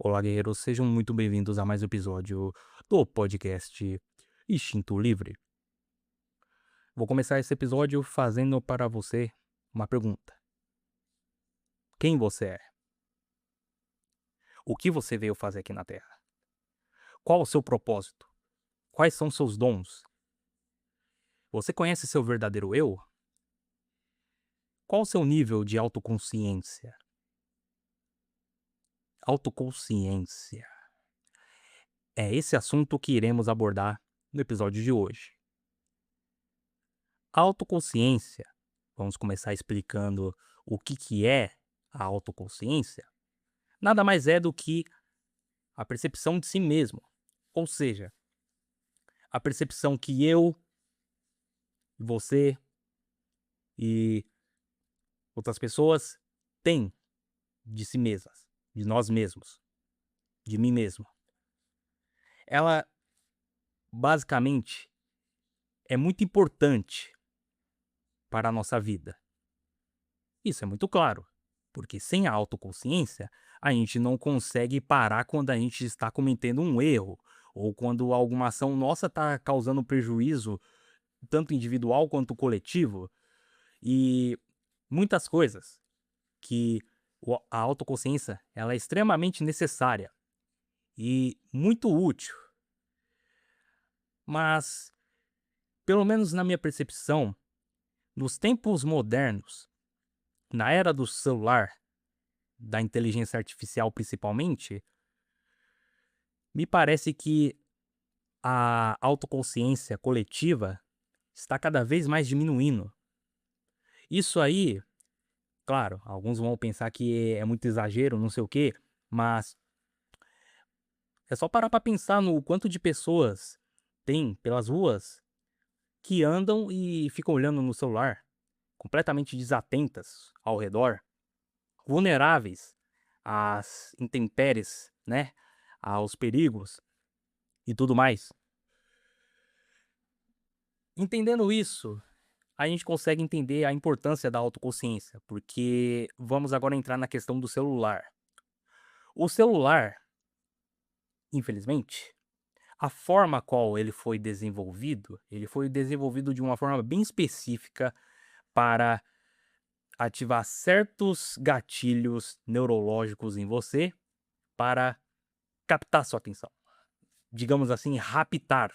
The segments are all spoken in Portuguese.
Olá, guerreiros, sejam muito bem-vindos a mais um episódio do podcast Instinto Livre. Vou começar esse episódio fazendo para você uma pergunta: quem você é? O que você veio fazer aqui na Terra? Qual o seu propósito? Quais são seus dons? Você conhece seu verdadeiro eu? Qual o seu nível de autoconsciência? Autoconsciência. É esse assunto que iremos abordar no episódio de hoje. Autoconsciência, vamos começar explicando o que é a autoconsciência, nada mais é do que a percepção de si mesmo. Ou seja, a percepção que eu, você e outras pessoas têm de si mesmas, de nós mesmos, de mim mesmo. Ela, basicamente, é muito importante para a nossa vida. Isso é muito claro, porque sem a autoconsciência, a gente não consegue parar quando a gente está cometendo um erro, ou quando alguma ação nossa está causando prejuízo, tanto individual quanto coletivo, e muitas coisas que a autoconsciência ela é extremamente necessária e muito útil. Mas, pelo menos na minha percepção, nos tempos modernos, na era do celular, da inteligência artificial principalmente, me parece que a autoconsciência coletiva está cada vez mais diminuindo. Isso aí, claro, alguns vão pensar que é muito exagero, não sei o quê, mas é só parar para pensar no quanto de pessoas tem pelas ruas que andam e ficam olhando no celular, completamente desatentas ao redor, vulneráveis às intempéries, né, aos perigos e tudo mais. Entendendo isso, a gente consegue entender a importância da autoconsciência, porque vamos agora entrar na questão do celular. O celular, infelizmente, a forma qual ele foi desenvolvido de uma forma bem específica para ativar certos gatilhos neurológicos em você para captar sua atenção. Digamos assim, raptar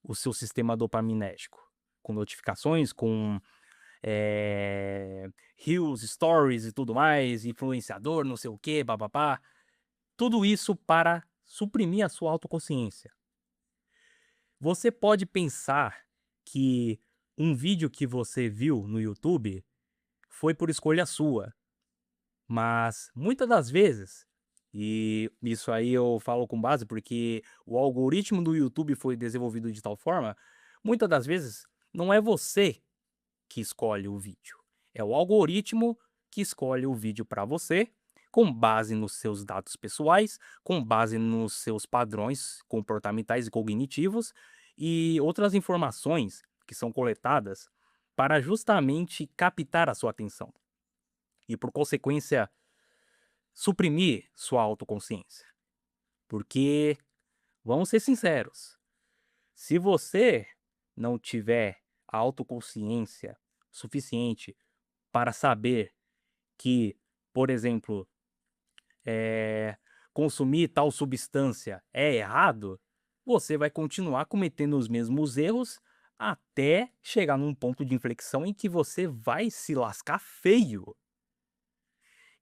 o seu sistema dopaminérgico, com notificações, com reels, stories e tudo mais, influenciador, não sei o que, bababá. Tudo isso para suprimir a sua autoconsciência. Você pode pensar que um vídeo que você viu no YouTube foi por escolha sua, mas muitas das vezes, e isso aí eu falo com base porque o algoritmo do YouTube foi desenvolvido de tal forma, muitas das vezes não é você que escolhe o vídeo. É o algoritmo que escolhe o vídeo para você, com base nos seus dados pessoais, com base nos seus padrões comportamentais e cognitivos e outras informações que são coletadas para justamente captar a sua atenção e, por consequência, suprimir sua autoconsciência. Porque, vamos ser sinceros, se você não tiver a autoconsciência suficiente para saber que, por exemplo, eh, consumir tal substância é errado, você vai continuar cometendo os mesmos erros até chegar num ponto de inflexão em que você vai se lascar feio.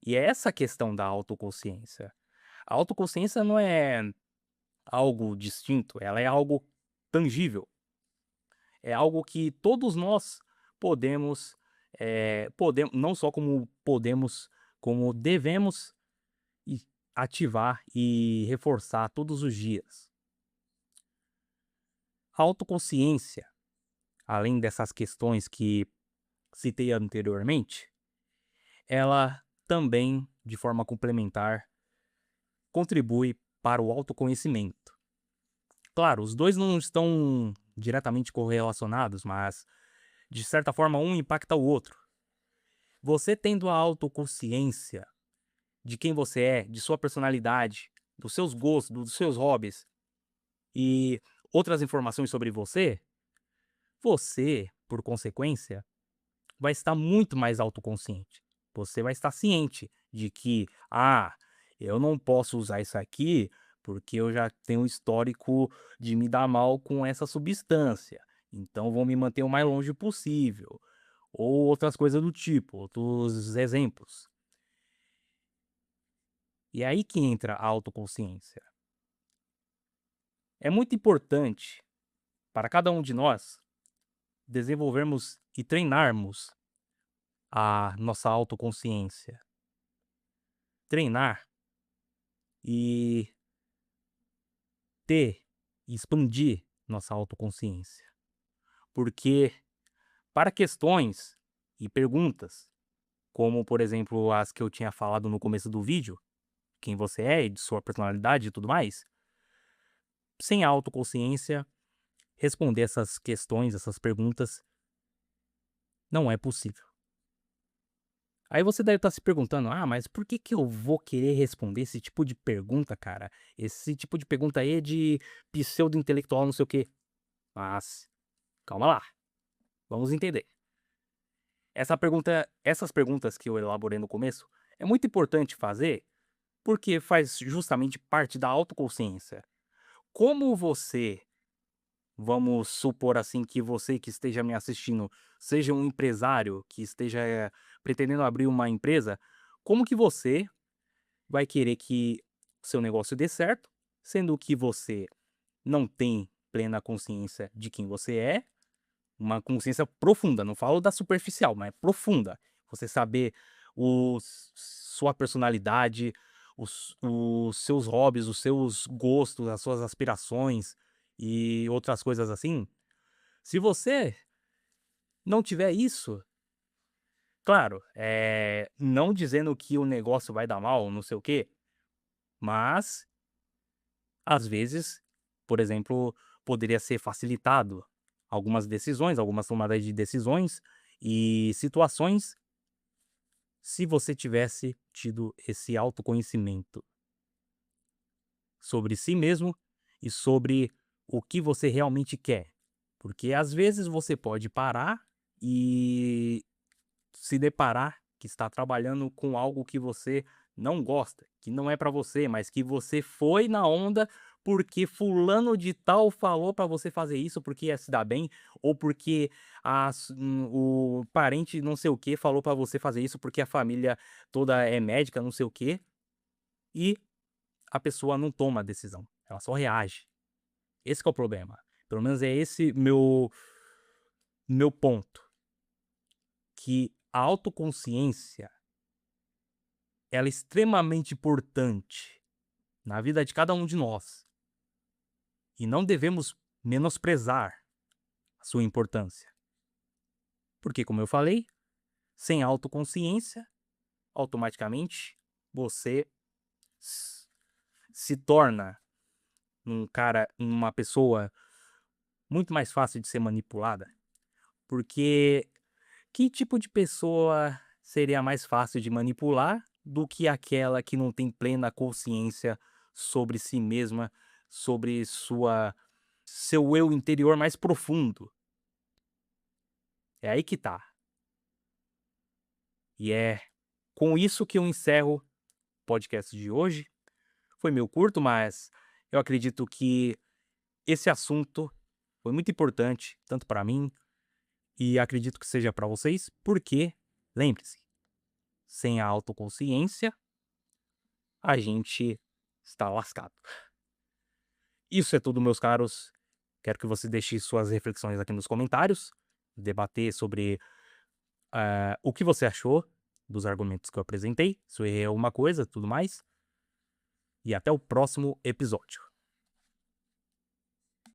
E é essa a questão da autoconsciência. A autoconsciência não é algo distinto, ela é algo tangível. É algo que todos nós podemos, não só como podemos, como devemos e ativar e reforçar todos os dias. A autoconsciência, além dessas questões que citei anteriormente, ela também, de forma complementar, contribui para o autoconhecimento. Claro, os dois não estão diretamente correlacionados, mas de certa forma um impacta o outro. Você tendo a autoconsciência de quem você é, de sua personalidade, dos seus gostos, dos seus hobbies e outras informações sobre você, você, por consequência, vai estar muito mais autoconsciente. Você vai estar ciente de que, eu não posso usar isso aqui porque eu já tenho um histórico de me dar mal com essa substância. Então vou me manter o mais longe possível. Ou outras coisas do tipo, outros exemplos. E é aí que entra a autoconsciência. É muito importante para cada um de nós desenvolvermos e treinarmos a nossa autoconsciência. Treinar e ter e expandir nossa autoconsciência. Porque para questões e perguntas, como por exemplo as que eu tinha falado no começo do vídeo, quem você é e de sua personalidade e tudo mais, sem autoconsciência, responder essas questões, essas perguntas, não é possível. Aí você deve estar se perguntando: mas por que que eu vou querer responder esse tipo de pergunta, cara? Esse tipo de pergunta aí é de pseudo-intelectual não sei o quê. Mas, calma lá, vamos entender. Essas perguntas que eu elaborei no começo, é muito importante fazer, porque faz justamente parte da autoconsciência. Como você, vamos supor assim, que você que esteja me assistindo, seja um empresário que esteja pretendendo abrir uma empresa, como que você vai querer que seu negócio dê certo, sendo que você não tem plena consciência de quem você é, uma consciência profunda, não falo da superficial, mas profunda. Você saber sua personalidade, os seus hobbies, os seus gostos, as suas aspirações e outras coisas assim. Se você não tiver isso, claro, não dizendo que o negócio vai dar mal, não sei o quê, mas às vezes, por exemplo, poderia ser facilitado algumas decisões, algumas tomadas de decisões e situações, se você tivesse tido esse autoconhecimento sobre si mesmo e sobre o que você realmente quer. Porque às vezes você pode parar e se deparar que está trabalhando com algo que você não gosta, que não é para você, mas que você foi na onda porque fulano de tal falou para você fazer isso porque ia se dar bem, ou porque o parente não sei o que falou para você fazer isso porque a família toda é médica, não sei o que, e a pessoa não toma a decisão, ela só reage. Esse que é o problema. Pelo menos é esse meu ponto, que a autoconsciência ela é extremamente importante na vida de cada um de nós. E não devemos menosprezar a sua importância. Porque, como eu falei, sem autoconsciência, automaticamente você se torna uma pessoa muito mais fácil de ser manipulada. Porque que tipo de pessoa seria mais fácil de manipular do que aquela que não tem plena consciência sobre si mesma, sobre seu eu interior mais profundo? É aí que tá. E é com isso que eu encerro o podcast de hoje. Foi meio curto, mas eu acredito que esse assunto foi muito importante, tanto para mim, e acredito que seja para vocês, porque, lembre-se, sem a autoconsciência, a gente está lascado. Isso é tudo, meus caros. Quero que você deixe suas reflexões aqui nos comentários, debater sobre o que você achou dos argumentos que eu apresentei, se eu errei alguma coisa, tudo mais. E até o próximo episódio.